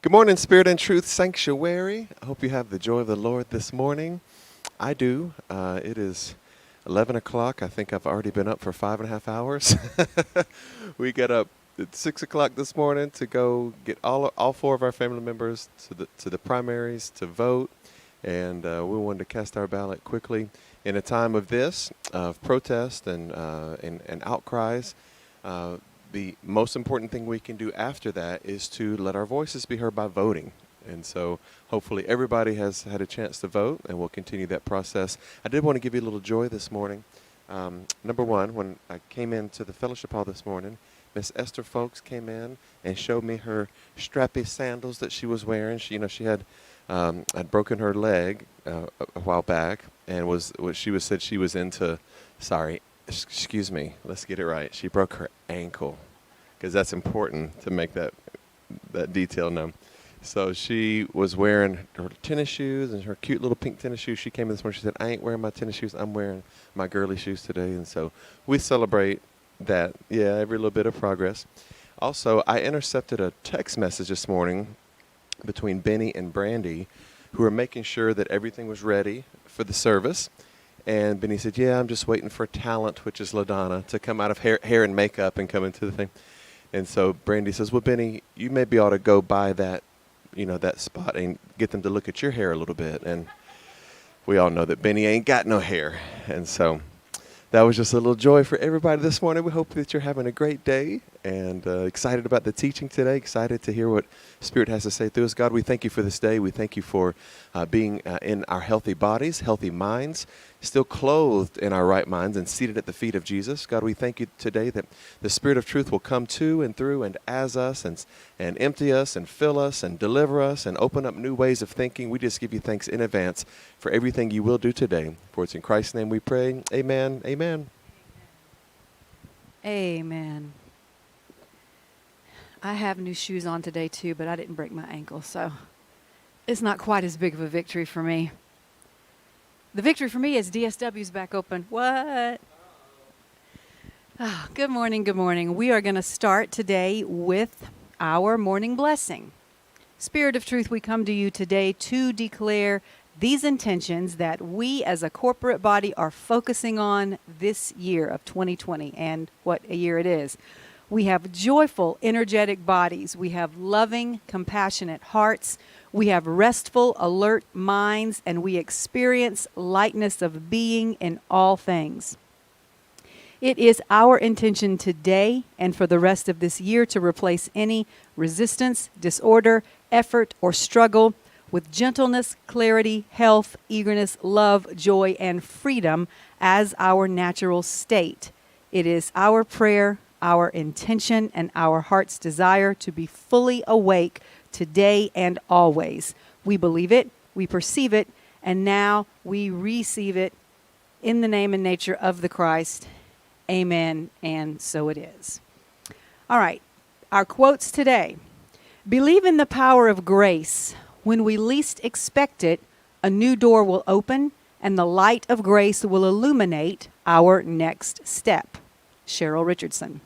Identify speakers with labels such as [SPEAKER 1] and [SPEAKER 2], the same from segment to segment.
[SPEAKER 1] Good morning, Spirit and Truth Sanctuary. I hope you have the joy of the Lord this morning. I do. It is 11 o'clock. I think I've already been up for 5.5 hours. We got up at 6 o'clock this morning to go get all four of our family members to the primaries to vote, and we wanted to cast our ballot quickly in a time of this, of protest and outcries. The most important thing we can do after that is to let our voices be heard by voting. And so hopefully everybody has had a chance to vote, and we'll continue that process. I did want to give you a little joy this morning. Number one, when I came into the fellowship hall this morning, Miss Esther Folks came in and showed me her strappy sandals that she was wearing. She had broken her leg a while back, and said she was into, excuse me, let's get it right. She broke her ankle, because that's important to make that detail known. So she was wearing her tennis shoes and her cute little pink tennis shoes. She came in this morning. She said, "I ain't wearing my tennis shoes. I'm wearing my girly shoes today." And so we celebrate that. Yeah, every little bit of progress. Also, I intercepted a text message this morning between Benny and Brandy, who were making sure that everything was ready for the service. And Benny said, "Yeah, I'm just waiting for talent, which is LaDonna, to come out of hair and makeup and come into the thing." And so Brandy says, "Well, Benny, you maybe ought to go by that spot and get them to look at your hair a little bit." And we all know that Benny ain't got no hair. And so that was just a little joy for everybody this morning. We hope that you're having a great day and excited about the teaching today, excited to hear what Spirit has to say through us. God, we thank you for this day. We thank you for being in our healthy bodies, healthy minds, still clothed in our right minds and seated at the feet of Jesus. God, we thank you today that the Spirit of truth will come to and through and as us and empty us and fill us and deliver us and open up new ways of thinking. We just give you thanks in advance for everything you will do today. For it's in Christ's name we pray. Amen. Amen.
[SPEAKER 2] Amen. I have new shoes on today too, but I didn't break my ankle, so it's not quite as big of a victory for me. The victory for me is DSW's back open. What? Oh, good morning, good morning. We are going to start today with our morning blessing. Spirit of Truth, we come to you today to declare these intentions that we as a corporate body are focusing on this year of 2020, and what a year it is. We have joyful, energetic bodies. We have loving, compassionate hearts. We have restful, alert minds, and we experience lightness of being in all things. It is our intention today and for the rest of this year to replace any resistance, disorder, effort, or struggle with gentleness, clarity, health, eagerness, love, joy, and freedom as our natural state. It is our prayer, our intention, and our heart's desire to be fully awake today and always. We believe it, we perceive it, and now we receive it in the name and nature of the Christ. Amen, and so it is. All right, our quotes today. Believe in the power of grace. When we least expect it, a new door will open, and the light of grace will illuminate our next step. Cheryl Richardson.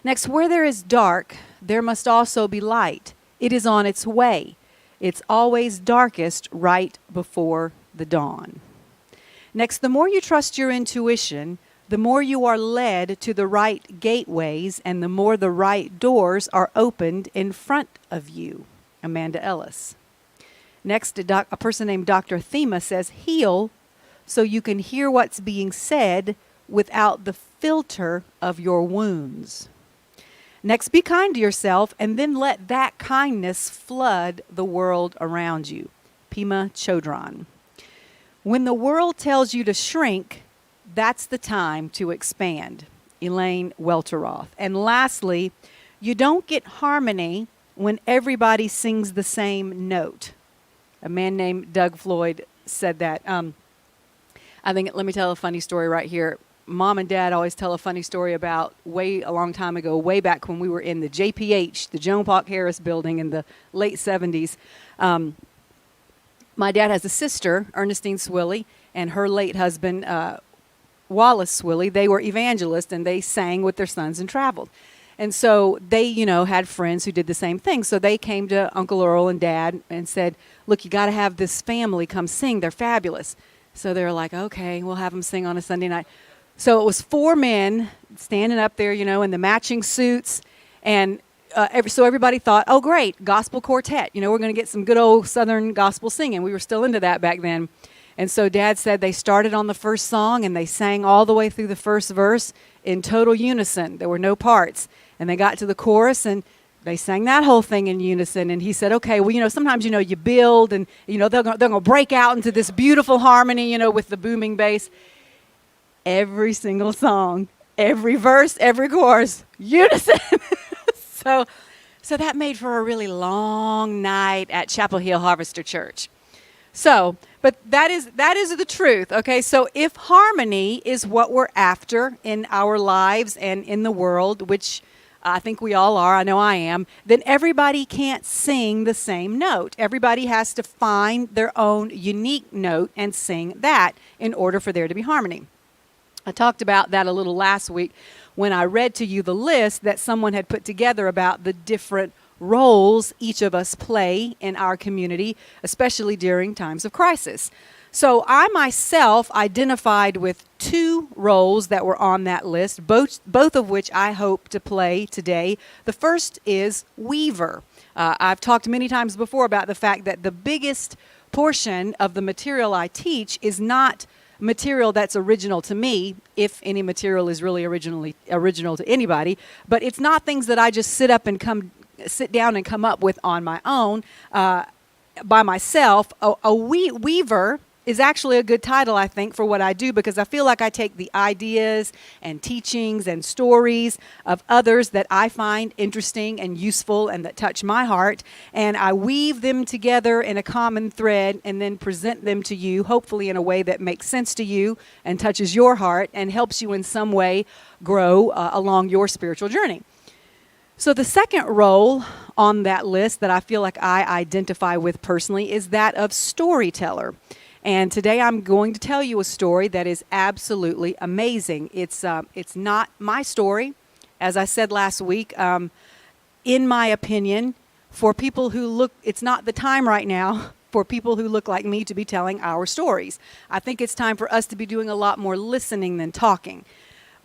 [SPEAKER 2] Next, where there is dark, there must also be light. It is on its way. It's always darkest right before the dawn. Next, the more you trust your intuition, the more you are led to the right gateways and the more the right doors are opened in front of you. Amanda Ellis. Next, a person named Dr. Thema says, heal so you can hear what's being said without the filter of your wounds. Next, be kind to yourself and then let that kindness flood the world around you. Pima Chodron. When the world tells you to shrink, that's the time to expand. Elaine Welteroth. And lastly, you don't get harmony when everybody sings the same note. A man named Doug Floyd said that. Let me tell a funny story right here. Mom and Dad always tell a funny story about a long time ago, way back when we were in the JPH, the Joan Park Harris building in the late 70s. My dad has a sister, Ernestine Swilley, and her late husband, Wallace Swilley. They were evangelists, and they sang with their sons and traveled. And so they, had friends who did the same thing. So they came to Uncle Earl and Dad and said, look, you got to have this family come sing. They're fabulous. So they were like, okay, we'll have them sing on a Sunday night. So it was 4 men standing up there, in the matching suits. And so everybody thought, oh, great, gospel quartet. We're going to get some good old Southern gospel singing. We were still into that back then. And so Dad said they started on the first song and they sang all the way through the first verse in total unison. There were no parts. And they got to the chorus and they sang that whole thing in unison. And he said, okay, well, sometimes, you build and, they're going to break out into this beautiful harmony, with the booming bass. Every single song, every verse, every chorus, unison. So that made for a really long night at Chapel Hill Harvester Church. So, but that is the truth, okay? So if harmony is what we're after in our lives and in the world, which I think we all are, I know I am, then everybody can't sing the same note. Everybody has to find their own unique note and sing that in order for there to be harmony. I talked about that a little last week when I read to you the list that someone had put together about the different roles each of us play in our community, especially during times of crisis. So I myself identified with 2 roles that were on that list, both of which I hope to play today. The first is weaver. I've talked many times before about the fact that the biggest portion of the material I teach is not material that's original to me, if any material is really original to anybody, but it's not things that I just sit down and come up with on my own by myself. A weaver is actually a good title, I think, for what I do, because I feel like I take the ideas and teachings and stories of others that I find interesting and useful and that touch my heart, and I weave them together in a common thread and then present them to you, hopefully in a way that makes sense to you and touches your heart and helps you in some way grow along your spiritual journey. So the second role on that list that I feel like I identify with personally is that of storyteller. And today I'm going to tell you a story that is absolutely amazing. It's not my story. As I said last week, in my opinion, for people who look, it's not the time right now for people who look like me to be telling our stories. I think it's time for us to be doing a lot more listening than talking.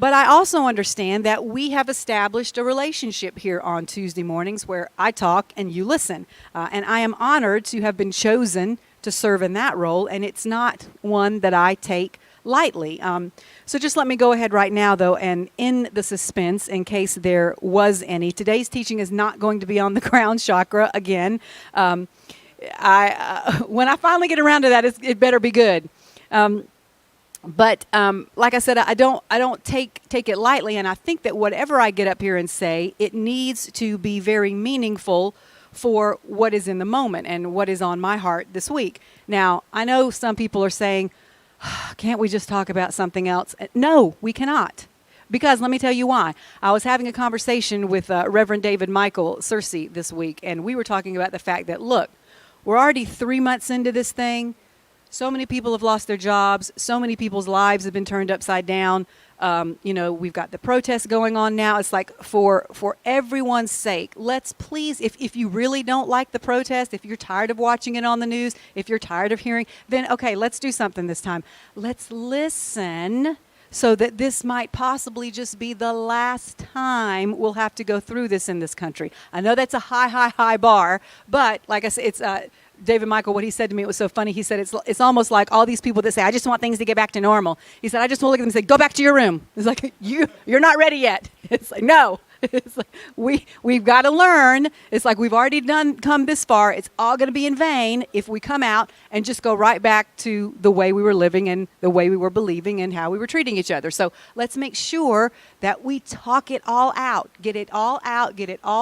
[SPEAKER 2] But I also understand that we have established a relationship here on Tuesday mornings where I talk and you listen. And I am honored to have been chosen to serve in that role, and it's not one that I take lightly. So just let me go ahead right now, though, and end the suspense in case there was any. Today's teaching is not going to be on the crown chakra again. When I finally get around to that, it better be good. But like I said, I don't take it lightly, and I think that whatever I get up here and say, it needs to be very meaningful for what is in the moment and what is on my heart this week. Now, I know some people are saying, can't we just talk about something else? No, we cannot. Because let me tell you why. I was having a conversation with Reverend David Michael Searcy this week, and we were talking about the fact that, look, we're already 3 months into this thing. So many people have lost their jobs. So many people's lives have been turned upside down. We've got the protests going on now. It's like for everyone's sake, let's please, if you really don't like the protest, if you're tired of watching it on the news, if you're tired of hearing, then okay, let's do something this time. Let's listen so that this might possibly just be the last time we'll have to go through this in this country. I know that's a high bar, but like I said, it's David Michael, what he said to me, it was so funny. He said, it's almost like all these people that say, I just want things to get back to normal. He said, I just want to look at them and say, go back to your room. It's like, you're not ready yet. It's like, no. It's like, we've got to learn. It's like we've already come this far. It's all going to be in vain if we come out and just go right back to the way we were living and the way we were believing and how we were treating each other. So let's make sure that we talk it all out, get it all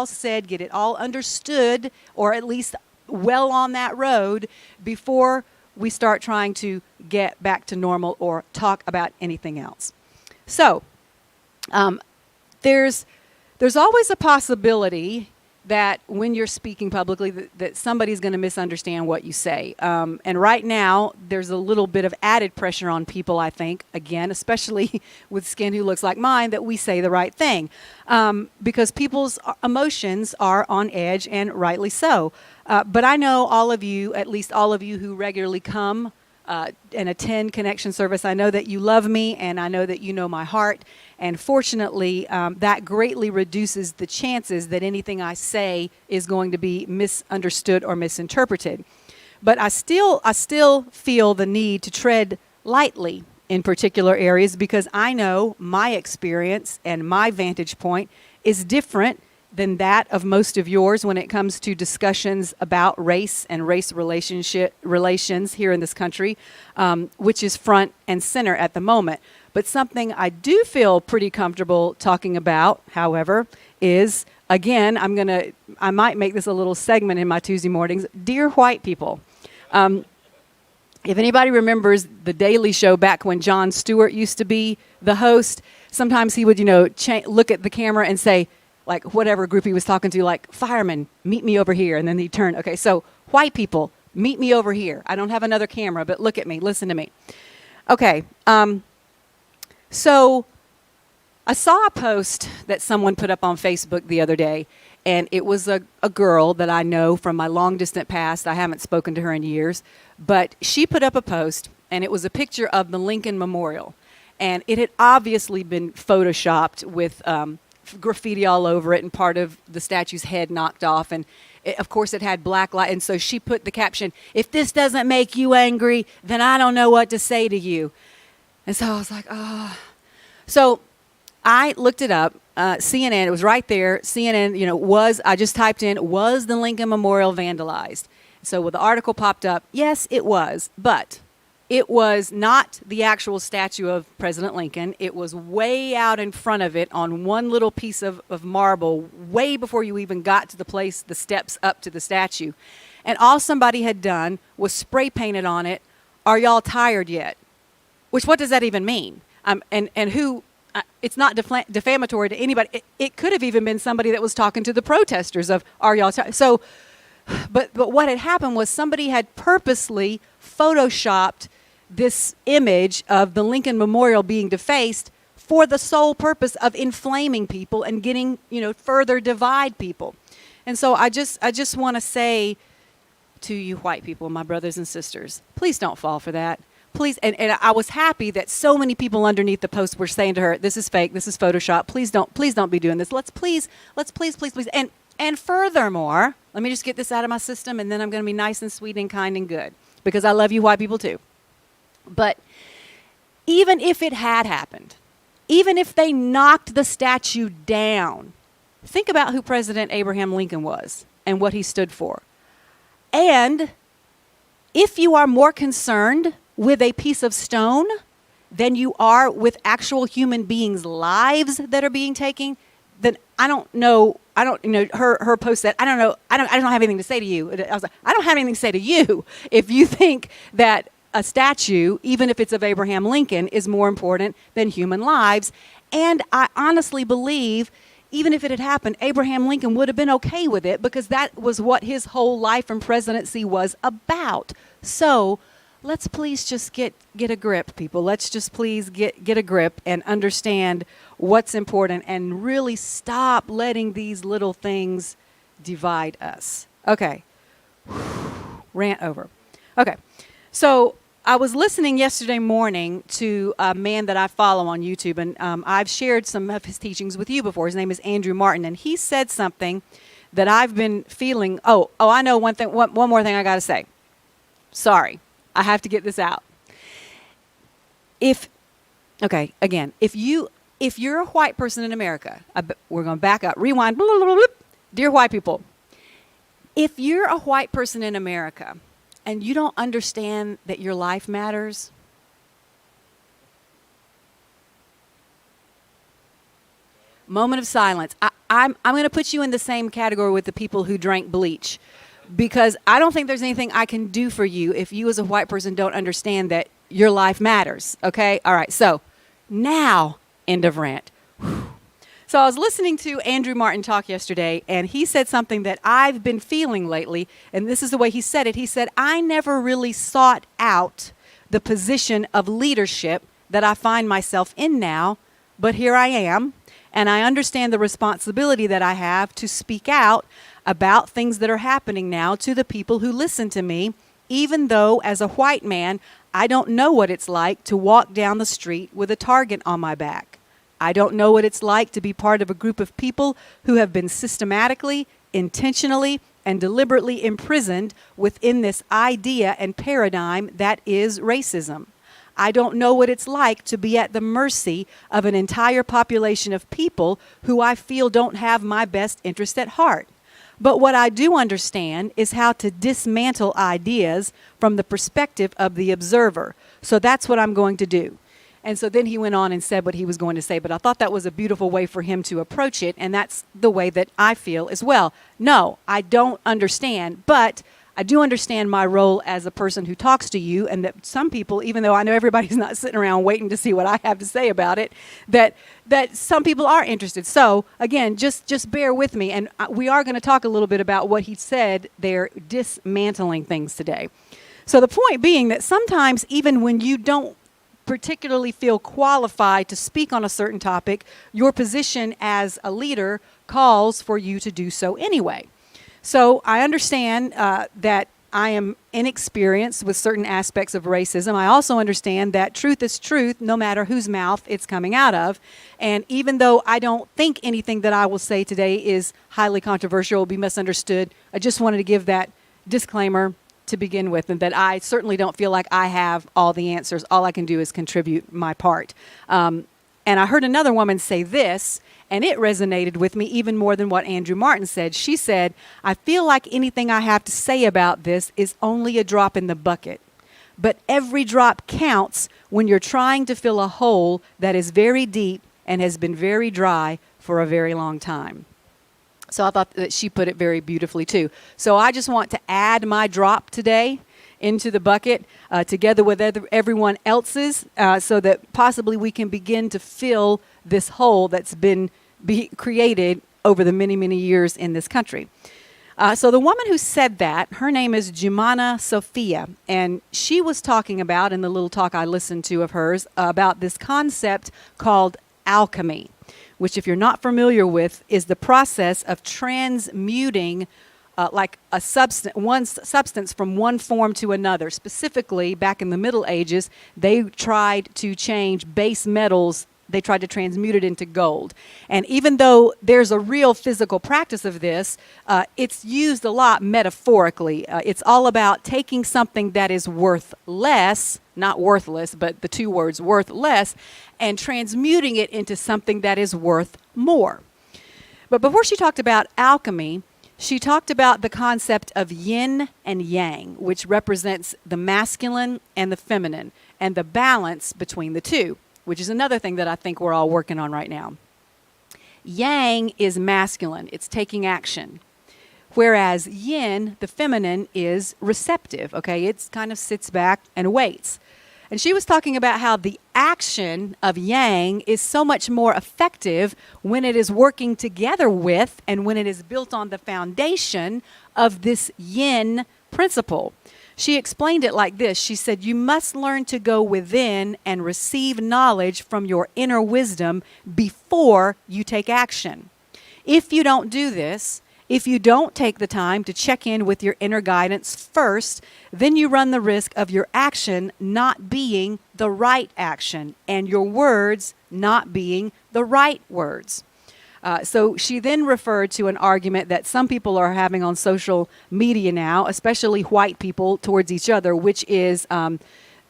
[SPEAKER 2] said, get it all understood, or at least well on that road before we start trying to get back to normal or talk about anything else. So there's always a possibility that when you're speaking publicly, that somebody's going to misunderstand what you say. And right now, there's a little bit of added pressure on people, I think, again, especially with skin who looks like mine, that we say the right thing. Because people's emotions are on edge, and rightly so. But I know all of you, at least all of you who regularly come and attend Connection Service, I know that you love me, and I know that you know my heart. And fortunately, that greatly reduces the chances that anything I say is going to be misunderstood or misinterpreted. But I still feel the need to tread lightly in particular areas, because I know my experience and my vantage point is different than that of most of yours when it comes to discussions about race and race relations here in this country, which is front and center at the moment. But something I do feel pretty comfortable talking about, however, is, again, I might make this a little segment in my Tuesday mornings, dear white people. If anybody remembers the Daily Show back when Jon Stewart used to be the host, sometimes he would, look at the camera and say, like, whatever group he was talking to, like, firemen, meet me over here. And then he'd turn, okay, so white people, meet me over here. I don't have another camera, but look at me, listen to me. Okay, so I saw a post that someone put up on Facebook the other day, and it was a girl that I know from my long-distant past. I haven't spoken to her in years, but she put up a post, and it was a picture of the Lincoln Memorial. And it had obviously been photoshopped with graffiti all over it and part of the statue's head knocked off. And of course, it had black light. And so she put the caption, "If this doesn't make you angry, then I don't know what to say to you." And so I was like, oh. So I looked it up. CNN, it was right there. CNN, I just typed in, was the Lincoln Memorial vandalized? So when the article popped up, yes, it was. But it was not the actual statue of President Lincoln. It was way out in front of it on one little piece of marble, way before you even got to the steps up to the statue. And all somebody had done was spray painted on it, "Are y'all tired yet?" Which, what does that even mean? It's not defamatory to anybody. It could have even been somebody that was talking to the protesters of, "Are y'all tired?" So, but what had happened was somebody had purposely photoshopped this image of the Lincoln Memorial being defaced for the sole purpose of inflaming people and getting, further divide people. And so I just want to say to you white people, my brothers and sisters, please don't fall for that. Please, and I was happy that so many people underneath the post were saying to her, "This is fake, this is Photoshop. Please don't be doing this. Let's please. And furthermore, let me just get this out of my system, and then I'm going to be nice and sweet and kind and good, because I love you white people too. But even if it had happened, even if they knocked the statue down, think about who President Abraham Lincoln was and what he stood for. And if you are more concerned with a piece of stone than you are with actual human beings' lives that are being taken, then I don't know. Her post said, I don't have anything to say to you. I was like, I don't have anything to say to you if you think that a statue, even if it's of Abraham Lincoln, is more important than human lives. And I honestly believe, even if it had happened, Abraham Lincoln would have been okay with it, because that was what his whole life and presidency was about. So let's please just get a grip, people. Let's just please get a grip and understand what's important, and really stop letting these little things divide us. Okay. Rant over. Okay. So I was listening yesterday morning to a man that I follow on YouTube, and I've shared some of his teachings with you before. His name is Andrew Martin, and he said something that I've been feeling. Oh, I know one thing. One more thing I got to say. Sorry, I have to get this out. If you're a white person in America, we're going to back up, rewind, blah, blah, blah, blah. Dear white people, if you're a white person in America and you don't understand that your life matters, moment of silence. I'm going to put you in the same category with the people who drank bleach, because I don't think there's anything I can do for you if you as a white person don't understand that your life matters. Okay? All right. So now, end of rant. So I was listening to Andrew Martin talk yesterday, and he said something that I've been feeling lately, and this is the way he said it. He said, I never really sought out the position of leadership that I find myself in now, but here I am, and I understand the responsibility that I have to speak out about things that are happening now to the people who listen to me, even though as a white man, I don't know what it's like to walk down the street with a target on my back. I don't know what it's like to be part of a group of people who have been systematically, intentionally, and deliberately imprisoned within this idea and paradigm that is racism. I don't know what it's like to be at the mercy of an entire population of people who I feel don't have my best interest at heart. But what I do understand is how to dismantle ideas from the perspective of the observer. So that's what I'm going to do. And so then he went on and said what he was going to say, but I thought that was a beautiful way for him to approach it, and that's the way that I feel as well. No, I don't understand, but I do understand my role as a person who talks to you, and that some people, even though I know everybody's not sitting around waiting to see what I have to say about it, that some people are interested. So again, just bear with me, and we are going to talk a little bit about what he said there, dismantling things today. So the point being that sometimes even when you don't particularly feel qualified to speak on a certain topic, your position as a leader calls for you to do so anyway. So I understand that I am inexperienced with certain aspects of racism. I also understand that truth is truth no matter whose mouth it's coming out of. And even though I don't think anything that I will say today is highly controversial, will be misunderstood, I just wanted to give that disclaimer to begin with, and that I certainly don't feel like I have all the answers. All I can do is contribute my part. And I heard another woman say this, and it resonated with me even more than what Andrew Martin said. She said, I feel like anything I have to say about this is only a drop in the bucket. But every drop counts when you're trying to fill a hole that is very deep and has been very dry for a very long time. So I thought that she put it very beautifully too. So I just want to add my drop today into the bucket together with everyone else's so that possibly we can begin to fill this hole that's been created over the many, many years in this country. So the woman who said that, her name is Jumana Sophia, and she was talking about, in the little talk I listened to of hers, about this concept called alchemy, which, if you're not familiar with, is the process of transmuting like a one substance from one form to another. Specifically, back in the Middle Ages, they tried to change base metals. They tried to transmute it into gold. And even though there's a real physical practice of this, it's used a lot metaphorically. It's all about taking something that is worth less, not worthless, but the two words worth less, and transmuting it into something that is worth more. But before she talked about alchemy, she talked about the concept of yin and yang, which represents the masculine and the feminine, and the balance between the two, which is another thing that I think we're all working on right now. Yang is masculine. It's taking action. Whereas yin, the feminine, is receptive, okay? It kind of sits back and waits. And she was talking about how the action of yang is so much more effective when it is working together with and when it is built on the foundation of this yin principle. She explained it like this. She said, you must learn to go within and receive knowledge from your inner wisdom before you take action. If you don't do this, if you don't take the time to check in with your inner guidance first, then you run the risk of your action not being the right action and your words not being the right words. So she then referred to an argument that some people are having on social media now, especially white people towards each other, which is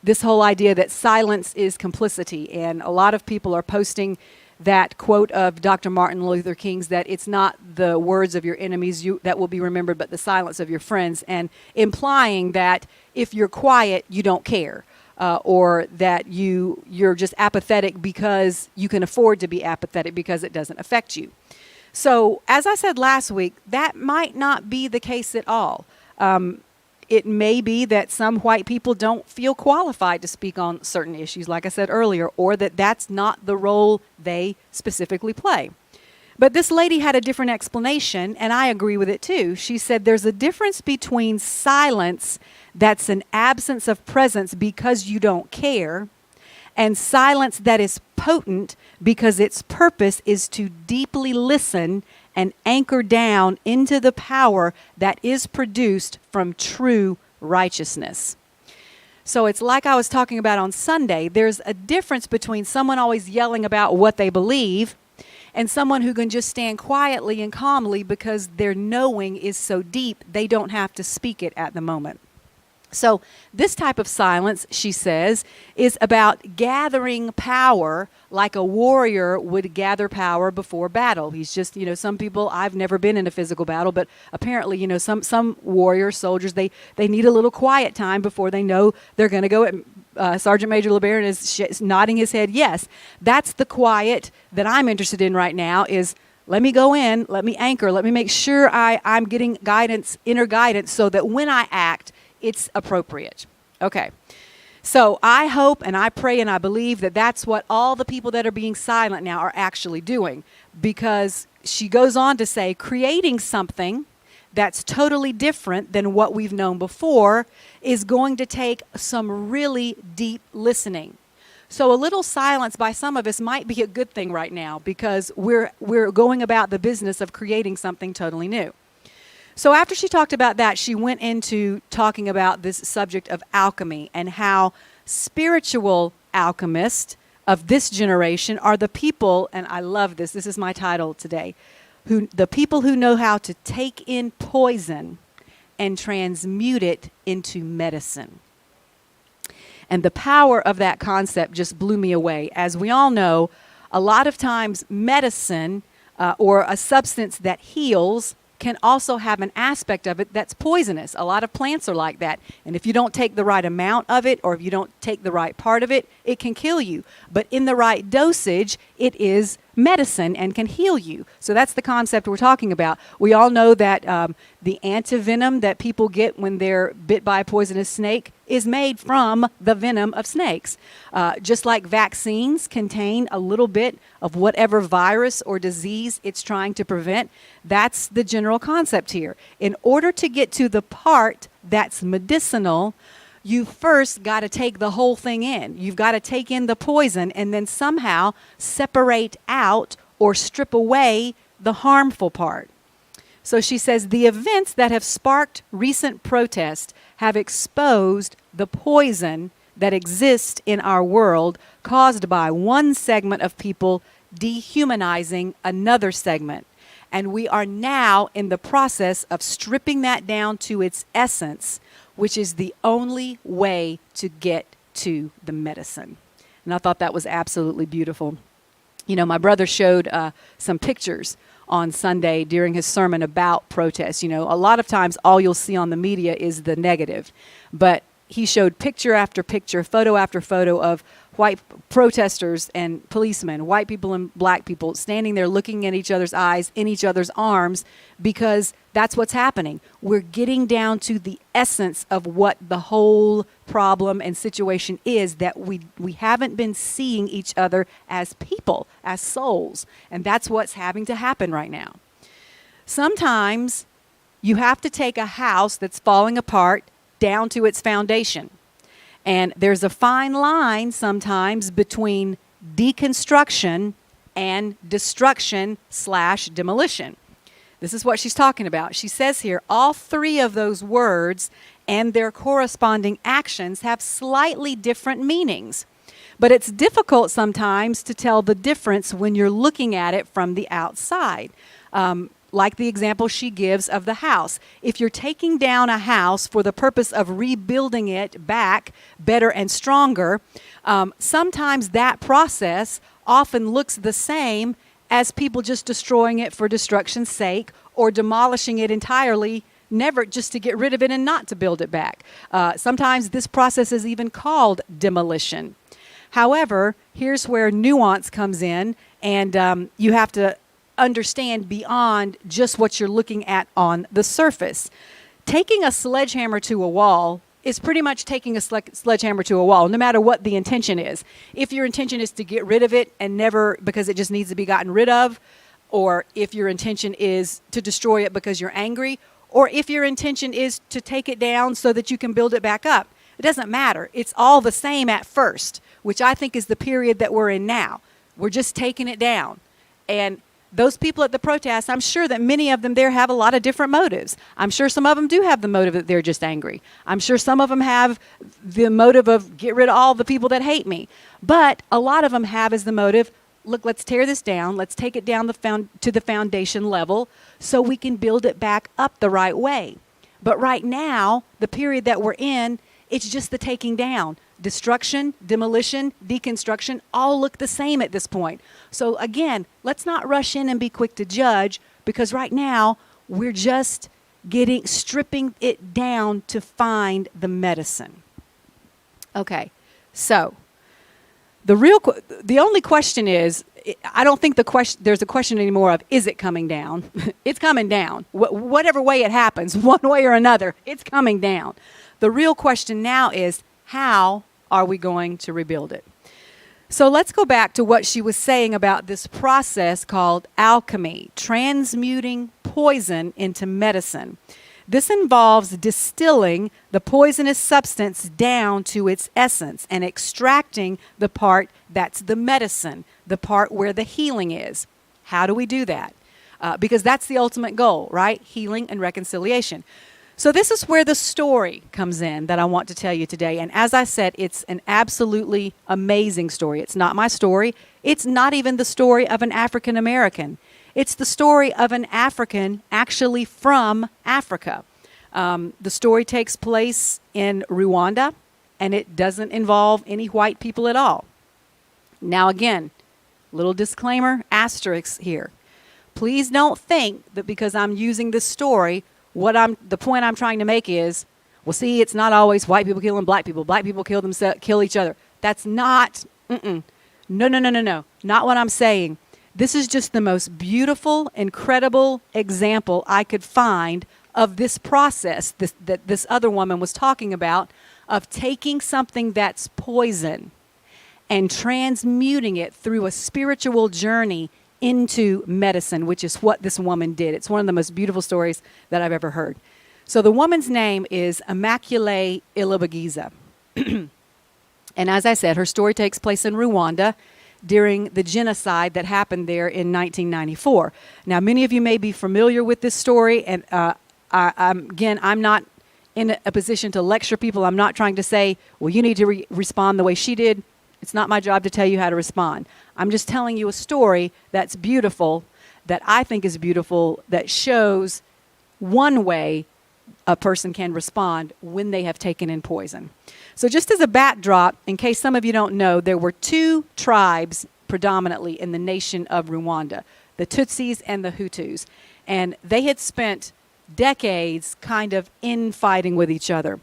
[SPEAKER 2] this whole idea that silence is complicity. And a lot of people are posting that quote of Dr. Martin Luther King's, that it's not the words of your enemies that will be remembered, but the silence of your friends, and implying that if you're quiet, you don't care. Or that you're just apathetic because you can afford to be apathetic because it doesn't affect you. So, as I said last week, that might not be the case at all. It may be that some white people don't feel qualified to speak on certain issues, like I said earlier, or that that's not the role they specifically play. But this lady had a different explanation, and I agree with it too. She said there's a difference between silence that's an absence of presence because you don't care, and silence that is potent because its purpose is to deeply listen and anchor down into the power that is produced from true righteousness. So it's like I was talking about on Sunday. There's a difference between someone always yelling about what they believe and someone who can just stand quietly and calmly because their knowing is so deep they don't have to speak it at the moment. So this type of silence, she says, is about gathering power like a warrior would gather power before battle. He's just, some people, I've never been in a physical battle, but apparently, some warrior soldiers, they need a little quiet time before they know they're going to go. Sergeant Major LeBaron is nodding his head, yes. That's the quiet that I'm interested in right now is, let me go in, let me anchor, let me make sure I'm getting guidance, inner guidance, so that when I act, it's appropriate. Okay. So I hope and I pray and I believe that that's what all the people that are being silent now are actually doing, because she goes on to say creating something that's totally different than what we've known before is going to take some really deep listening. So a little silence by some of us might be a good thing right now because we're going about the business of creating something totally new. So after she talked about that, she went into talking about this subject of alchemy and how spiritual alchemists of this generation are the people, and I love this is my title today, the people who know how to take in poison and transmute it into medicine. And the power of that concept just blew me away. As we all know, a lot of times medicine or a substance that heals can also have an aspect of it that's poisonous. A lot of plants are like that. And if you don't take the right amount of it, or if you don't take the right part of it, it can kill you. But in the right dosage, it is medicine and can heal you. So that's the concept we're talking about. We all know that the antivenom that people get when they're bit by a poisonous snake is made from the venom of snakes. Just like vaccines contain a little bit of whatever virus or disease it's trying to prevent, that's the general concept here. In order to get to the part that's medicinal, you first got to take the whole thing in. You've got to take in the poison and then somehow separate out or strip away the harmful part. So she says the events that have sparked recent protests have exposed the poison that exists in our world caused by one segment of people dehumanizing another segment. And we are now in the process of stripping that down to its essence, which is the only way to get to the medicine. And I thought that was absolutely beautiful. My brother showed some pictures on Sunday during his sermon about protests. A lot of times all you'll see on the media is the negative. But he showed picture after picture, photo after photo of white protesters and policemen, white people and black people standing there looking at each other's eyes, in each other's arms, because that's what's happening. We're getting down to the essence of what the whole problem and situation is, that we haven't been seeing each other as people, as souls. And that's what's having to happen right now. Sometimes you have to take a house that's falling apart down to its foundation. And there's a fine line sometimes between deconstruction and destruction/demolition. This is what she's talking about. She says here, all three of those words and their corresponding actions have slightly different meanings. But it's difficult sometimes to tell the difference when you're looking at it from the outside. Like the example she gives of the house. If you're taking down a house for the purpose of rebuilding it back better and stronger, sometimes that process often looks the same as people just destroying it for destruction's sake or demolishing it entirely, never just to get rid of it and not to build it back. Sometimes this process is even called demolition. However, here's where nuance comes in, and you have to understand beyond just what you're looking at on the surface. Taking a sledgehammer to a wall is pretty much taking a sledgehammer to a wall, no matter what the intention is. If your intention is to get rid of it and never, because it just needs to be gotten rid of, or if your intention is to destroy it because you're angry, or if your intention is to take it down so that you can build it back up. It doesn't matter. It's all the same at first, which I think is the period that we're in now. We're just taking it down. And those people at the protest, I'm sure that many of them there have a lot of different motives. I'm sure some of them do have the motive that they're just angry. I'm sure some of them have the motive of get rid of all the people that hate me. But a lot of them have as the motive, look, let's tear this down. Let's take it down to the foundation level so we can build it back up the right way. But right now, the period that we're in, it's just the taking down. Destruction, demolition, deconstruction, all look the same at this point. So again, let's not rush in and be quick to judge, because right now we're just stripping it down to find the medicine. Okay, so the only question is, I don't think there's a question anymore of, is it coming down? It's coming down. Whatever way it happens, one way or another, it's coming down. The real question now is, how are we going to rebuild it? So let's go back to what she was saying about this process called alchemy, transmuting poison into medicine. This involves distilling the poisonous substance down to its essence and extracting the part that's the medicine, the part where the healing is. How do we do that? Because that's the ultimate goal, right? Healing and reconciliation. So this is where the story comes in that I want to tell you today. And as I said, it's an absolutely amazing story. It's not my story. It's not even the story of an African American. It's the story of an African actually from Africa. The story takes place in Rwanda, and it doesn't involve any white people at all. Now again, little disclaimer, asterisk here. Please don't think that because I'm using this story, the point I'm trying to make is, well, see, it's not always white people killing black people. Black people kill each other. That's not, no. Not what I'm saying. This is just the most beautiful, incredible example I could find of this process that this other woman was talking about, of taking something that's poison and transmuting it through a spiritual journey into medicine, which is what this woman did. It's one of the most beautiful stories that I've ever heard. So the woman's name is Immaculée Ilibagiza. And as I said, her story takes place in Rwanda during the genocide that happened there in 1994. Now, many of you may be familiar with this story, and I'm not in a position to lecture people. I'm not trying to say, well, you need to respond the way she did. It's not my job to tell you how to respond. I'm just telling you a story that's beautiful, that I think is beautiful, that shows one way a person can respond when they have taken in poison. So just as a backdrop, in case some of you don't know, there were two tribes predominantly in the nation of Rwanda, the Tutsis and the Hutus. And they had spent decades kind of infighting with each other.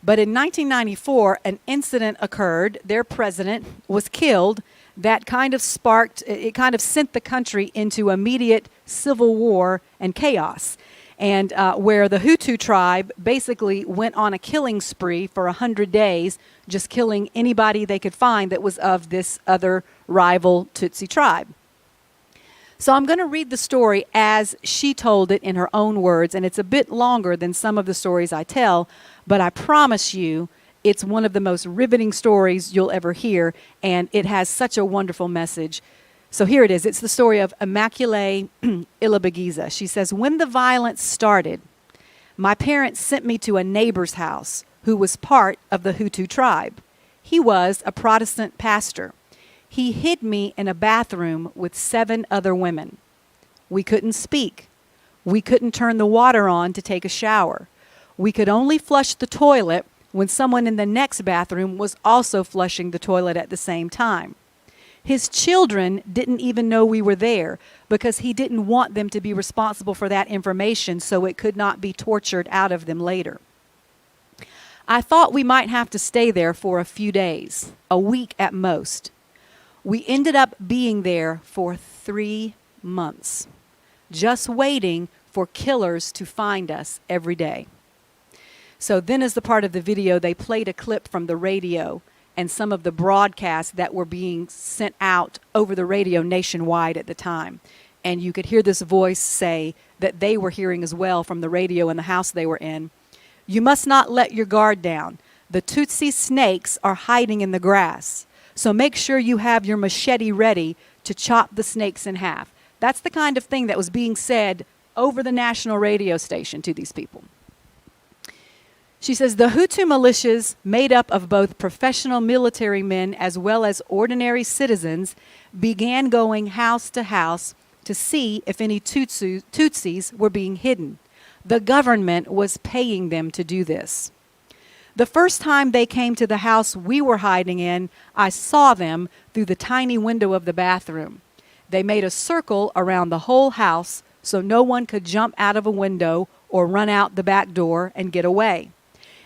[SPEAKER 2] But in 1994, an incident occurred. Their president was killed. That kind of sent the country into immediate civil war and chaos. And where the Hutu tribe basically went on a killing spree for 100 days, just killing anybody they could find that was of this other rival Tutsi tribe. So I'm going to read the story as she told it in her own words, and it's a bit longer than some of the stories I tell, but I promise you it's one of the most riveting stories you'll ever hear, and it has such a wonderful message. So here it is. It's the story of Immaculée Ilibagiza. She says, when the violence started, my parents sent me to a neighbor's house who was part of the Hutu tribe. He was a Protestant pastor. He hid me in a bathroom with 7 other women. We couldn't speak. We couldn't turn the water on to take a shower. We could only flush the toilet when someone in the next bathroom was also flushing the toilet at the same time. His children didn't even know we were there because he didn't want them to be responsible for that information so it could not be tortured out of them later. I thought we might have to stay there for a few days, a week at most. We ended up being there for 3 months, just waiting for killers to find us every day. So then as the part of the video, they played a clip from the radio and some of the broadcasts that were being sent out over the radio nationwide at the time. and you could hear this voice say that they were hearing as well from the radio in the house they were in, "You must not let your guard down. The Tutsi snakes are hiding in the grass. So make sure you have your machete ready to chop the snakes in half." That's the kind of thing that was being said over the national radio station to these people. She says, the Hutu militias, made up of both professional military men as well as ordinary citizens, began going house to house to see if any Tutsis were being hidden. The government was paying them to do this. The first time they came to the house we were hiding in, I saw them through the tiny window of the bathroom. They made a circle around the whole house so no one could jump out of a window or run out the back door and get away.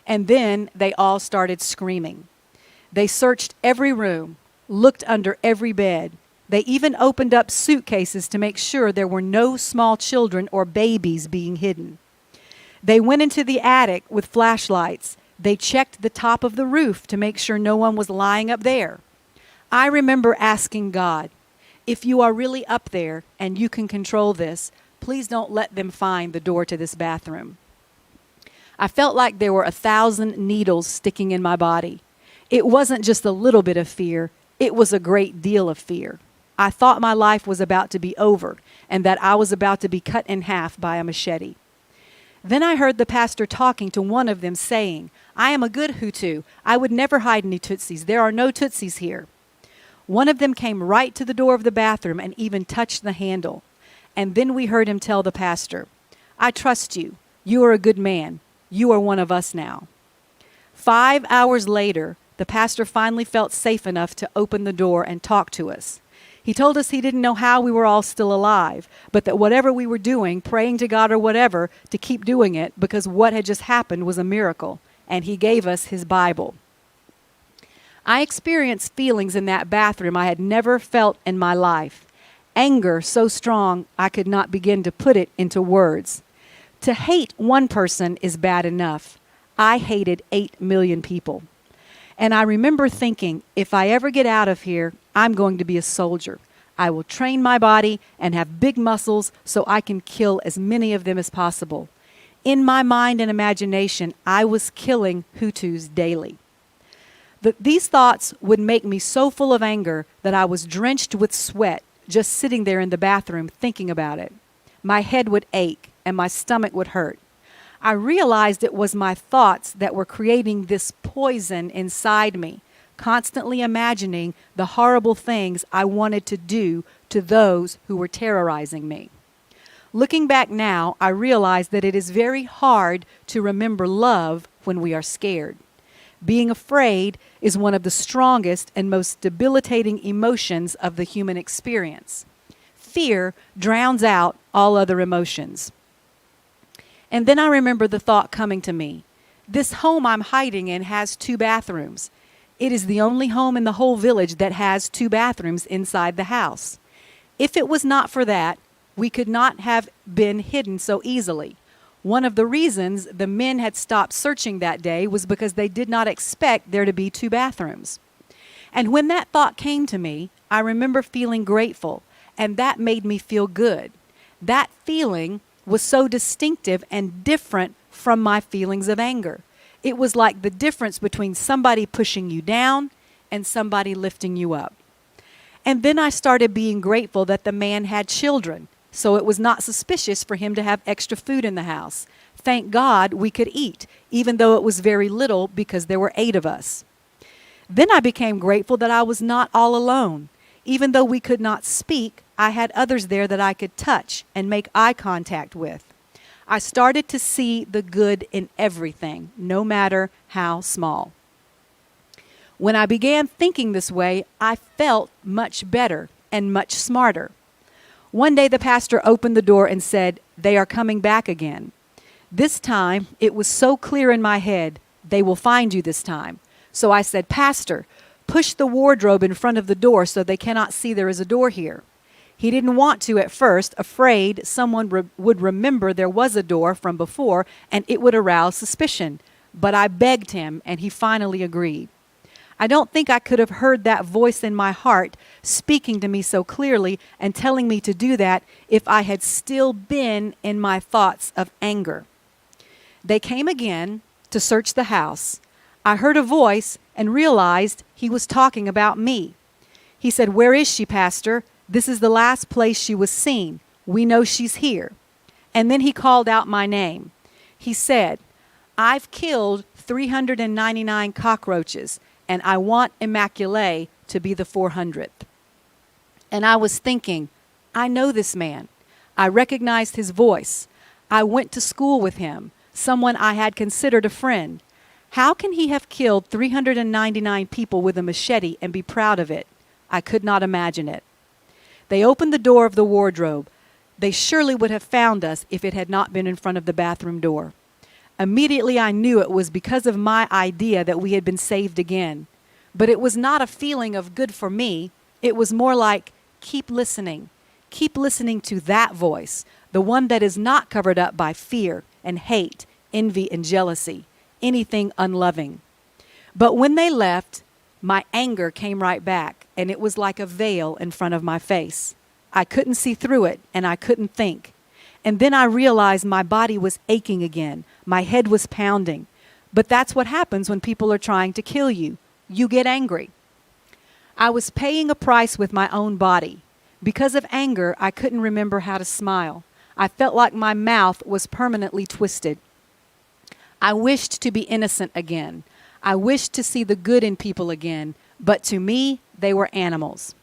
[SPEAKER 2] And then they all started screaming. They searched every room, looked under every bed. They even opened up suitcases to make sure there were no small children or babies being hidden. They went into the attic with flashlights. They checked the top of the roof to make sure no one was lying up there. I remember asking God, if you are really up there and you can control this, please don't let them find the door to this bathroom. I felt like there were 1,000 needles sticking in my body. It wasn't just a little bit of fear. It was a great deal of fear. I thought my life was about to be over and that I was about to be cut in half by a machete. Then I heard the pastor talking to one of them saying, "I am a good Hutu. I would never hide any Tutsis. There are no Tutsis here." One of them came right to the door of the bathroom and even touched the handle. And then we heard him tell the pastor, "I trust you. You are a good man. You are one of us now." 5 hours later, the pastor finally felt safe enough to open the door and talk to us. He told us he didn't know how we were all still alive, but that whatever we were doing, praying to God or whatever, to keep doing it because what had just happened was a miracle, and he gave us his Bible. I experienced feelings in that bathroom I had never felt in my life. Anger so strong I could not begin to put it into words. To hate one person is bad enough. I hated 8 million people. And I remember thinking, if I ever get out of here, I'm going to be a soldier. I will train my body and have big muscles so I can kill as many of them as possible. In my mind and imagination, I was killing Hutus daily. These thoughts would make me so full of anger that I was drenched with sweat just sitting there in the bathroom thinking about it. My head would ache and my stomach would hurt. I realized it was my thoughts that were creating this poison inside me, constantly imagining the horrible things I wanted to do to those who were terrorizing me. Looking back now, I realize that it is very hard to remember love when we are scared. Being afraid is one of the strongest and most debilitating emotions of the human experience. Fear drowns out all other emotions. And then I remember the thought coming to me. This home I'm hiding in has 2 bathrooms. It is the only home in the whole village that has 2 bathrooms inside the house. If it was not for that, we could not have been hidden so easily. One of the reasons the men had stopped searching that day was because they did not expect there to be 2 bathrooms. And when that thought came to me, I remember feeling grateful, and that made me feel good. That feeling was so distinctive and different from my feelings of anger. It was like the difference between somebody pushing you down and somebody lifting you up. And then I started being grateful that the man had children, so it was not suspicious for him to have extra food in the house. Thank God we could eat, even though it was very little because there were 8 of us. Then I became grateful that I was not all alone. Even though we could not speak, I had others there that I could touch and make eye contact with. I started to see the good in everything, no matter how small. When I began thinking this way, I felt much better and much smarter. One day the pastor opened the door and said, "They are coming back again." This time, it was so clear in my head, they will find you this time. So I said, "Pastor, push the wardrobe in front of the door so they cannot see there is a door here." He didn't want to at first, afraid someone would remember there was a door from before and it would arouse suspicion. But I begged him and he finally agreed. I don't think I could have heard that voice in my heart speaking to me so clearly and telling me to do that if I had still been in my thoughts of anger. They came again to search the house. I heard a voice and realized he was talking about me. He said, "Where is she, Pastor? This is the last place she was seen. We know she's here." And then he called out my name. He said, "I've killed 399 cockroaches, and I want Immaculée to be the 400th. And I was thinking, I know this man. I recognized his voice. I went to school with him, someone I had considered a friend. How can he have killed 399 people with a machete and be proud of it? I could not imagine it. They opened the door of the wardrobe. They surely would have found us if it had not been in front of the bathroom door. Immediately I knew it was because of my idea that we had been saved again. But it was not a feeling of good for me. It was more like, keep listening. Keep listening to that voice, the one that is not covered up by fear and hate, envy and jealousy, anything unloving. But when they left, my anger came right back, and it was like a veil in front of my face. I couldn't see through it, and I couldn't think. And then I realized my body was aching again. My head was pounding. But that's what happens when people are trying to kill you. You get angry. I was paying a price with my own body. Because of anger, I couldn't remember how to smile. I felt like my mouth was permanently twisted. I wished to be innocent again. I wished to see the good in people again. But to me, they were animals.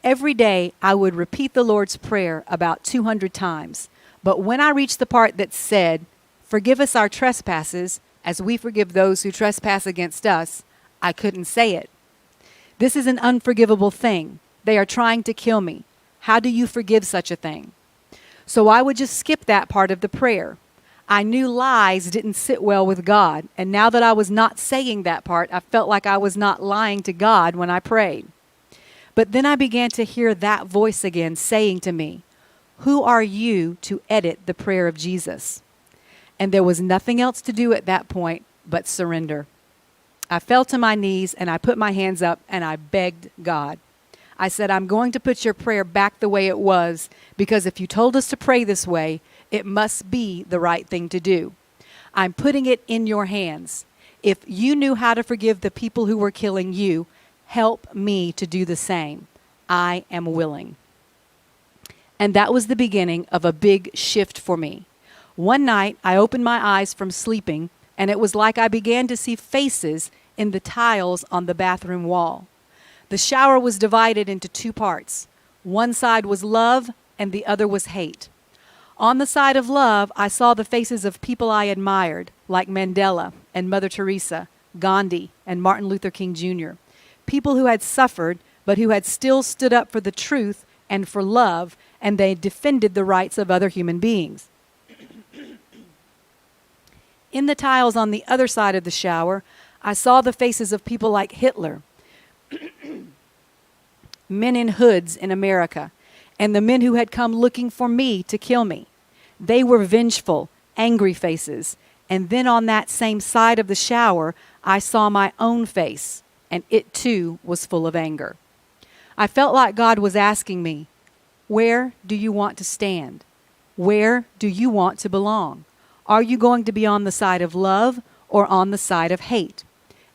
[SPEAKER 2] Every day, I would repeat the Lord's Prayer about 200 times. But when I reached the part that said, "Forgive us our trespasses, as we forgive those who trespass against us," I couldn't say it. This is an unforgivable thing. They are trying to kill me. How do you forgive such a thing? So I would just skip that part of the prayer. I knew lies didn't sit well with God, and now that I was not saying that part, I felt like I was not lying to God when I prayed. But then I began to hear that voice again saying to me, "Who are you to edit the prayer of Jesus?" And there was nothing else to do at that point but surrender. I fell to my knees and I put my hands up and I begged God. I said, "I'm going to put your prayer back the way it was, because if you told us to pray this way, it must be the right thing to do. I'm putting it in your hands. If you knew how to forgive the people who were killing you, help me to do the same. I am willing." And that was the beginning of a big shift for me. One night, I opened my eyes from sleeping, and it was like I began to see faces in the tiles on the bathroom wall. The shower was divided into two parts. One side was love, and the other was hate. On the side of love, I saw the faces of people I admired, like Mandela and Mother Teresa, Gandhi and Martin Luther King Jr., people who had suffered, but who had still stood up for the truth and for love, and they defended the rights of other human beings. In the tiles on the other side of the shower, I saw the faces of people like Hitler, men in hoods in America, and the men who had come looking for me to kill me. They were vengeful, angry faces. And then on that same side of the shower, I saw my own face, and it too was full of anger. I felt like God was asking me, where do you want to stand? Where do you want to belong? Are you going to be on the side of love or on the side of hate?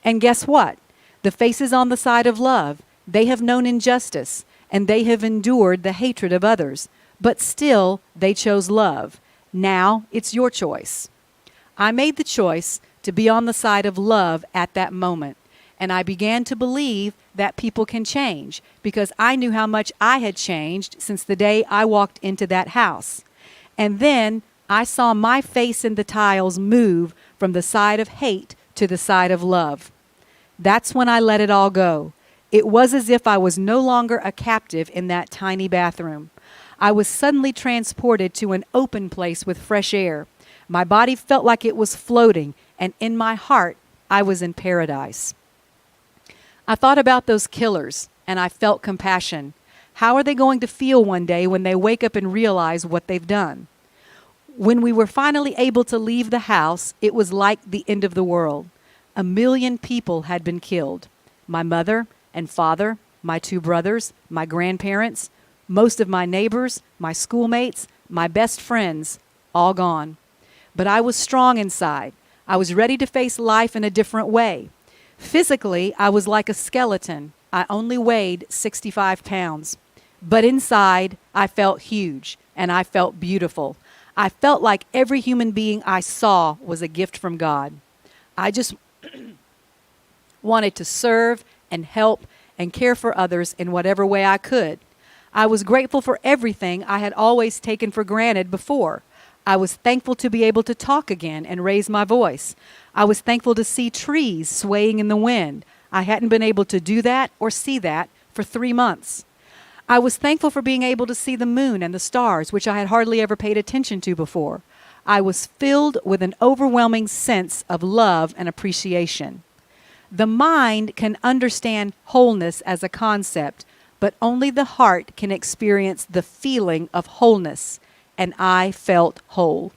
[SPEAKER 2] And guess what? The faces on the side of love, they have known injustice, and they have endured the hatred of others, but still they chose love. Now it's your choice. I made the choice to be on the side of love at that moment, and I began to believe that people can change, because I knew how much I had changed since the day I walked into that house. And then I saw my face in the tiles move from the side of hate to the side of love. That's when I let it all go. It was as if I was no longer a captive in that tiny bathroom. I was suddenly transported to an open place with fresh air. My body felt like it was floating, and in my heart, I was in paradise. I thought about those killers, and I felt compassion. How are they going to feel one day when they wake up and realize what they've done? When we were finally able to leave the house, it was like the end of the world. 1 million people had been killed. my mother and father, my 2 brothers, my grandparents, most of my neighbors, my schoolmates, my best friends, all gone. But I was strong inside. I was ready to face life in a different way. Physically, I was like a skeleton. I only weighed 65 pounds. But inside, I felt huge, and I felt beautiful. I felt like every human being I saw was a gift from God. I just wanted to serve and help and care for others in whatever way I could. I was grateful for everything I had always taken for granted before. I was thankful to be able to talk again and raise my voice. I was thankful to see trees swaying in the wind. I hadn't been able to do that or see that for 3 months. I was thankful for being able to see the moon and the stars, which I had hardly ever paid attention to before. I was filled with an overwhelming sense of love and appreciation. The mind can understand wholeness as a concept, but only the heart can experience the feeling of wholeness, and I felt whole.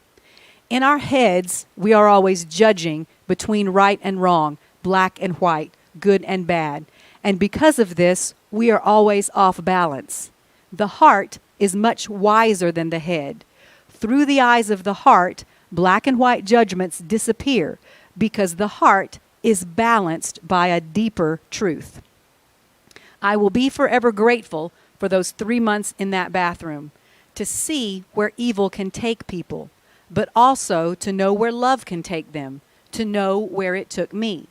[SPEAKER 2] In our heads, we are always judging between right and wrong, black and white, good and bad. And because of this, we are always off balance. The heart is much wiser than the head. Through the eyes of the heart, black and white judgments disappear because the heart is balanced by a deeper truth. I will be forever grateful for those 3 months in that bathroom, to see where evil can take people, but also to know where love can take them, to know where it took me.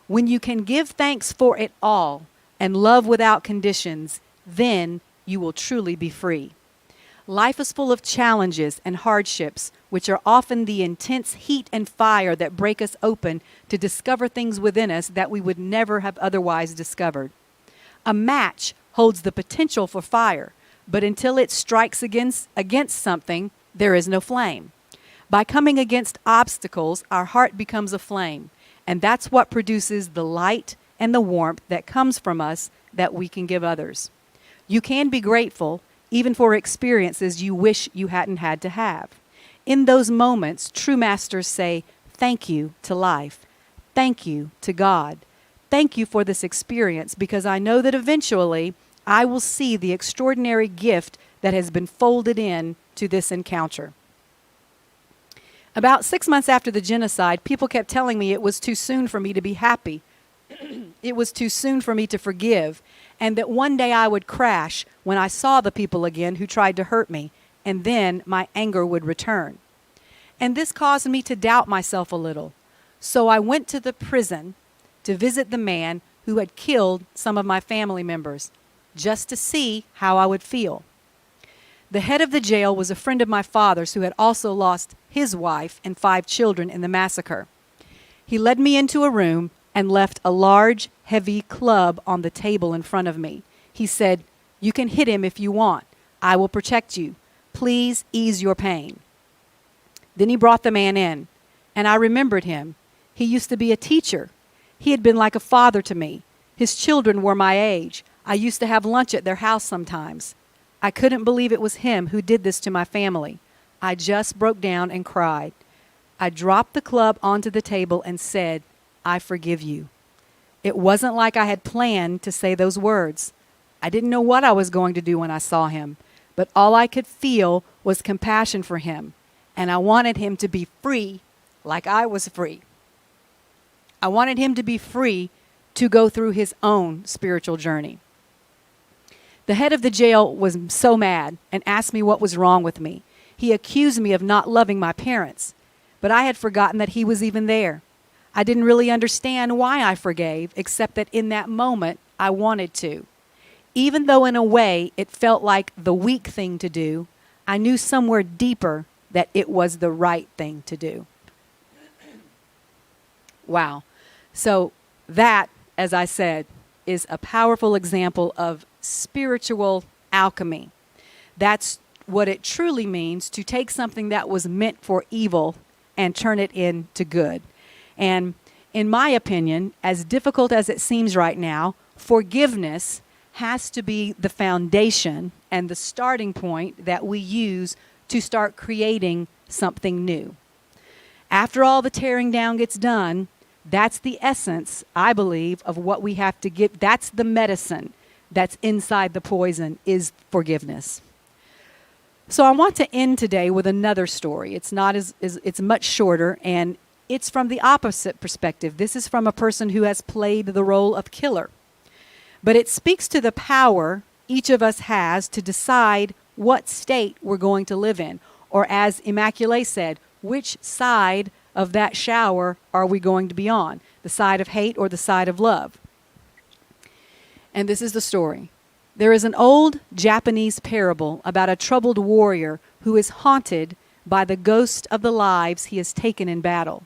[SPEAKER 2] When you can give thanks for it all and love without conditions, then you will truly be free. Life is full of challenges and hardships, which are often the intense heat and fire that break us open to discover things within us that we would never have otherwise discovered. A match holds the potential for fire, but until it strikes against something, there is no flame. By coming against obstacles, our heart becomes a flame, and that's what produces the light and the warmth that comes from us that we can give others. You can be grateful even for experiences you wish you hadn't had to have. In those moments, true masters say, thank you to life. Thank you to God. Thank you for this experience, because I know that eventually I will see the extraordinary gift that has been folded in to this encounter. About 6 months after the genocide, people kept telling me it was too soon for me to be happy. It was too soon for me to forgive, and that one day I would crash when I saw the people again who tried to hurt me, and then my anger would return. And this caused me to doubt myself a little. So I went to the prison to visit the man who had killed some of my family members, just to see how I would feel. The head of the jail was a friend of my father's who had also lost his wife and 5 children in the massacre. He led me into a room and left a large, heavy club on the table in front of me. He said, "You can hit him if you want. I will protect you. Please ease your pain." Then he brought the man in, and I remembered him. He used to be a teacher. He had been like a father to me. His children were my age. I used to have lunch at their house sometimes. I couldn't believe it was him who did this to my family. I just broke down and cried. I dropped the club onto the table and said, "I forgive you." It wasn't like I had planned to say those words. I didn't know what I was going to do when I saw him, but all I could feel was compassion for him, and I wanted him to be free like I was free. I wanted him to be free to go through his own spiritual journey. The head of the jail was so mad and asked me what was wrong with me. He accused me of not loving my parents, but I had forgotten that he was even there. I didn't really understand why I forgave, except that in that moment I wanted to. Even though in a way it felt like the weak thing to do, I knew somewhere deeper that it was the right thing to do. Wow. So that, as I said, is a powerful example of spiritual alchemy. That's what it truly means to take something that was meant for evil and turn it into good. And in my opinion, as difficult as it seems right now, forgiveness has to be the foundation and the starting point that we use to start creating something new. After all the tearing down gets done, That's the essence, I believe, of what we have to give. That's the medicine that's inside the poison, is forgiveness. So I want to end today with another story. It's not as it's much shorter, and it's from the opposite perspective. This is from a person who has played the role of killer. But it speaks to the power each of us has to decide what state we're going to live in. Or as Immaculée said, which side of that shower are we going to be on? The side of hate or the side of love? And this is the story. There is an old Japanese parable about a troubled warrior who is haunted by the ghost of the lives he has taken in battle.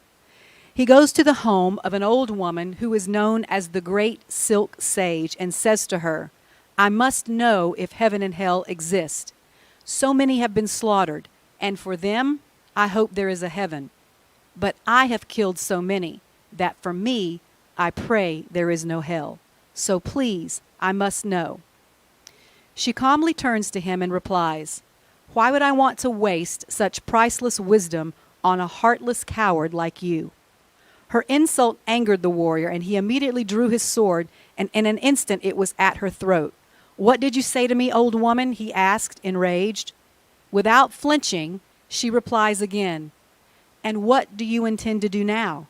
[SPEAKER 2] He goes to the home of an old woman who is known as the Great Silk Sage and says to her, "I must know if heaven and hell exist. So many have been slaughtered, and for them, I hope there is a heaven. But I have killed so many that for me, I pray there is no hell. So please, I must know." She calmly turns to him and replies, "Why would I want to waste such priceless wisdom on a heartless coward like you?" Her insult angered the warrior, and he immediately drew his sword, and in an instant it was at her throat. "What did you say to me, old woman?" he asked, enraged. Without flinching, she replies again, "And what do you intend to do now?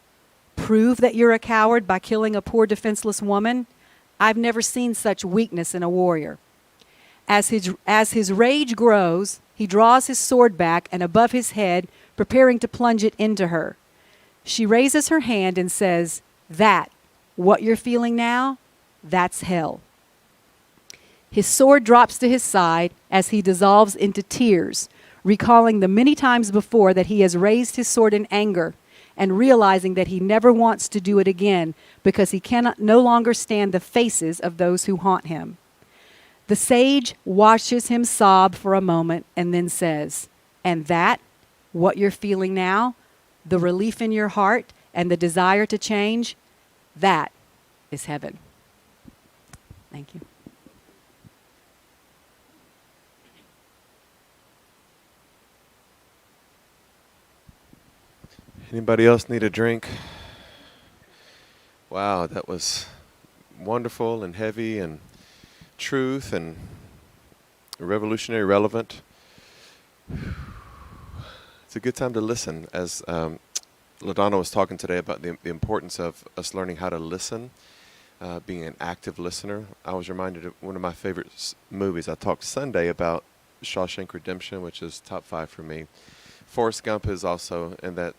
[SPEAKER 2] Prove that you're a coward by killing a poor defenseless woman? I've never seen such weakness in a warrior." As his rage grows, he draws his sword back and above his head, preparing to plunge it into her. She raises her hand and says, "That, what you're feeling now, that's hell." His sword drops to his side as he dissolves into tears, recalling the many times before that he has raised his sword in anger and realizing that he never wants to do it again because he cannot no longer stand the faces of those who haunt him. The sage watches him sob for a moment and then says, "And that, what you're feeling now, the relief in your heart and the desire to change, that is heaven." Thank you.
[SPEAKER 1] Anybody else need a drink? Wow, that was wonderful and heavy and truth and revolutionary, relevant. It's a good time to listen. As LaDonna was talking today about the importance of us learning how to listen, being an active listener. I was reminded of one of my favorite movies. I talked Sunday about Shawshank Redemption, which is top 5 for me. Forrest Gump is also in that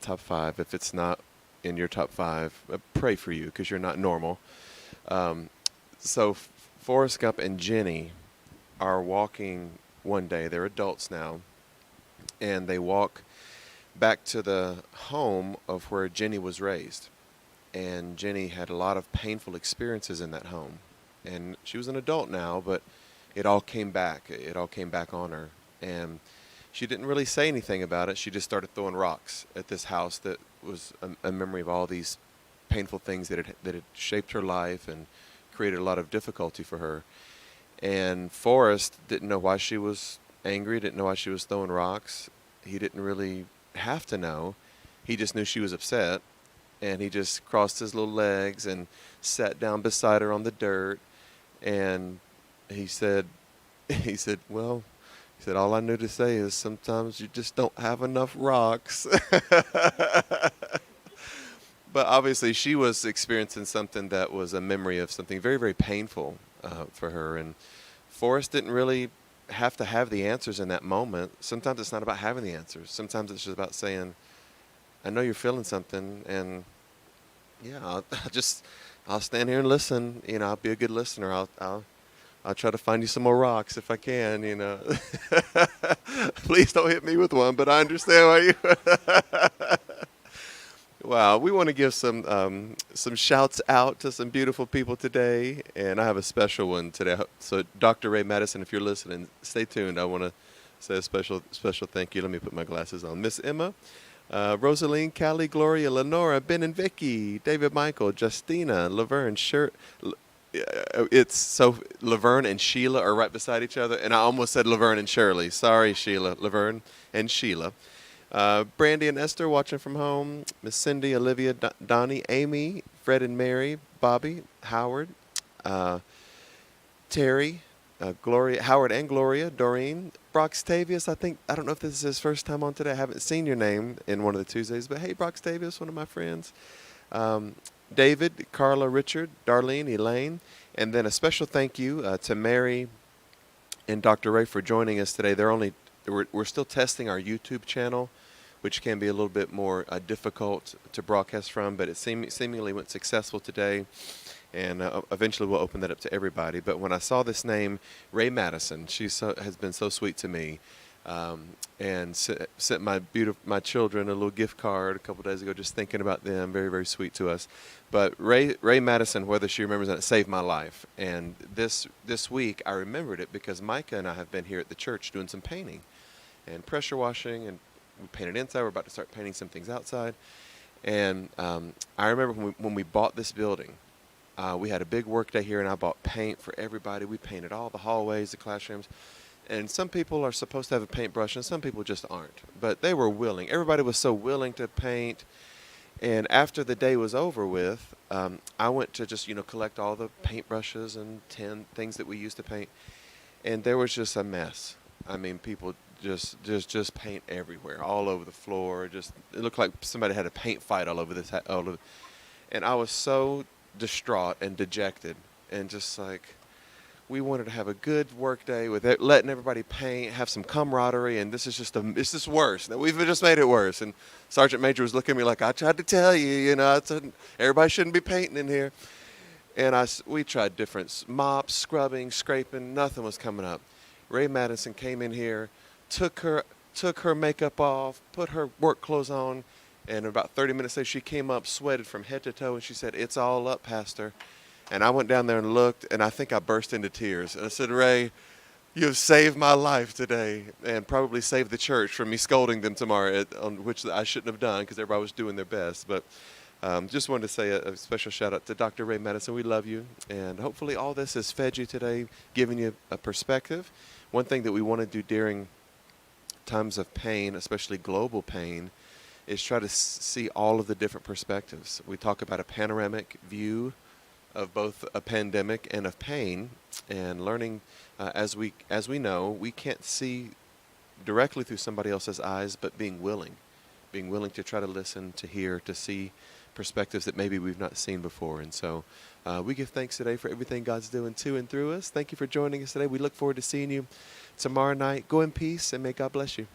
[SPEAKER 1] top 5. If it's not in your top 5, pray for you because you're not normal. So Forrest Gump and Jenny are walking one day. They're adults now. And they walk back to the home of where Jenny was raised. And Jenny had a lot of painful experiences in that home. And she was an adult now, but it all came back. It all came back on her. And she didn't really say anything about it. She just started throwing rocks at this house that was a memory of all these painful things that had shaped her life and created a lot of difficulty for her. And Forrest didn't know why she was angry, didn't know why she was throwing rocks. He didn't really have to know. He just knew she was upset. And he just crossed his little legs and sat down beside her on the dirt. And he said, well, he said, all I knew to say is sometimes you just don't have enough rocks. But obviously she was experiencing something that was a memory of something very, very painful for her. And Forrest didn't really have to have the answers in that moment. Sometimes it's not about having the answers. Sometimes it's just about saying, I know you're feeling something, and yeah, I'll stand here and listen. You know, I'll be a good listener. I'll try to find you some more rocks if I can. You know, please don't hit me with one. But I understand why you. Wow, we want to give some shouts out to some beautiful people today, and I have a special one today. So, Dr. Ray Madison, if you're listening, stay tuned. I want to say a special thank you. Let me put my glasses on. Miss Emma, Rosaline, Callie, Gloria, Lenora, Ben and Vicky, David, Michael, Justina, Laverne, it's so Laverne and Sheila are right beside each other, and I almost said Laverne and Shirley. Sorry, Sheila, Laverne and Sheila. Brandy and Esther watching from home. Miss Cindy, Olivia, Donnie, Amy, Fred and Mary, Bobby, Howard, uh, Terry, Gloria, Howard and Gloria, Doreen, Broxtavius. I don't know if this is his first time on today. I haven't seen your name in one of the Tuesdays, but hey, Broxtavius, one of my friends. Um, David, Carla, Richard, Darlene, Elaine, and then a special thank you to Mary and Dr. Ray for joining us today. We're still testing our YouTube channel, which can be a little bit more difficult to broadcast from, but it seemingly went successful today, and eventually we'll open that up to everybody. But when I saw this name, Ray Madison, has been so sweet to me, and sent my children a little gift card a couple days ago, just thinking about them. Very, very sweet to us. But Ray Madison, whether she remembers that, saved my life. And this week I remembered it because Micah and I have been here at the church doing some painting and pressure washing, and we painted inside. We're about to start painting some things outside. And I remember when we bought this building, we had a big work day here, and I bought paint for everybody. We painted all the hallways, the classrooms. And some people are supposed to have a paintbrush, and some people just aren't. But they were willing. Everybody was so willing to paint. And after the day was over with, I went to just collect all the paintbrushes and tin things that we used to paint, and there was just a mess. I mean, people just paint everywhere, all over the floor. It looked like somebody had a paint fight all over this. And I was so distraught and dejected, and just like, we wanted to have a good work day with letting everybody paint, have some camaraderie, and this is worse. We've just made it worse. And Sergeant Major was looking at me like, I tried to tell you, I said, everybody shouldn't be painting in here. And we tried different mops, scrubbing, scraping, nothing was coming up. Ray Madison came in here, took her makeup off, put her work clothes on, and about 30 minutes later she came up sweated from head to toe, and she said, "It's all up, Pastor." And I went down there and looked, and I think I burst into tears. And I said, "Ray, you have saved my life today, and probably saved the church from me scolding them tomorrow, on which I shouldn't have done because everybody was doing their best." But just wanted to say a special shout out to Dr. Ray Madison. We love you, and hopefully all this has fed you today, giving you a perspective. One thing that we want to do during times of pain, especially global pain, is try to see all of the different perspectives. We talk about a panoramic view of both a pandemic and of pain, and learning as we know, we can't see directly through somebody else's eyes, but being willing to try to listen, to hear, to see perspectives that maybe we've not seen before. And so we give thanks today for everything God's doing to and through us. Thank you for joining us today. We look forward to seeing you tomorrow night. Go in peace, and may God bless you.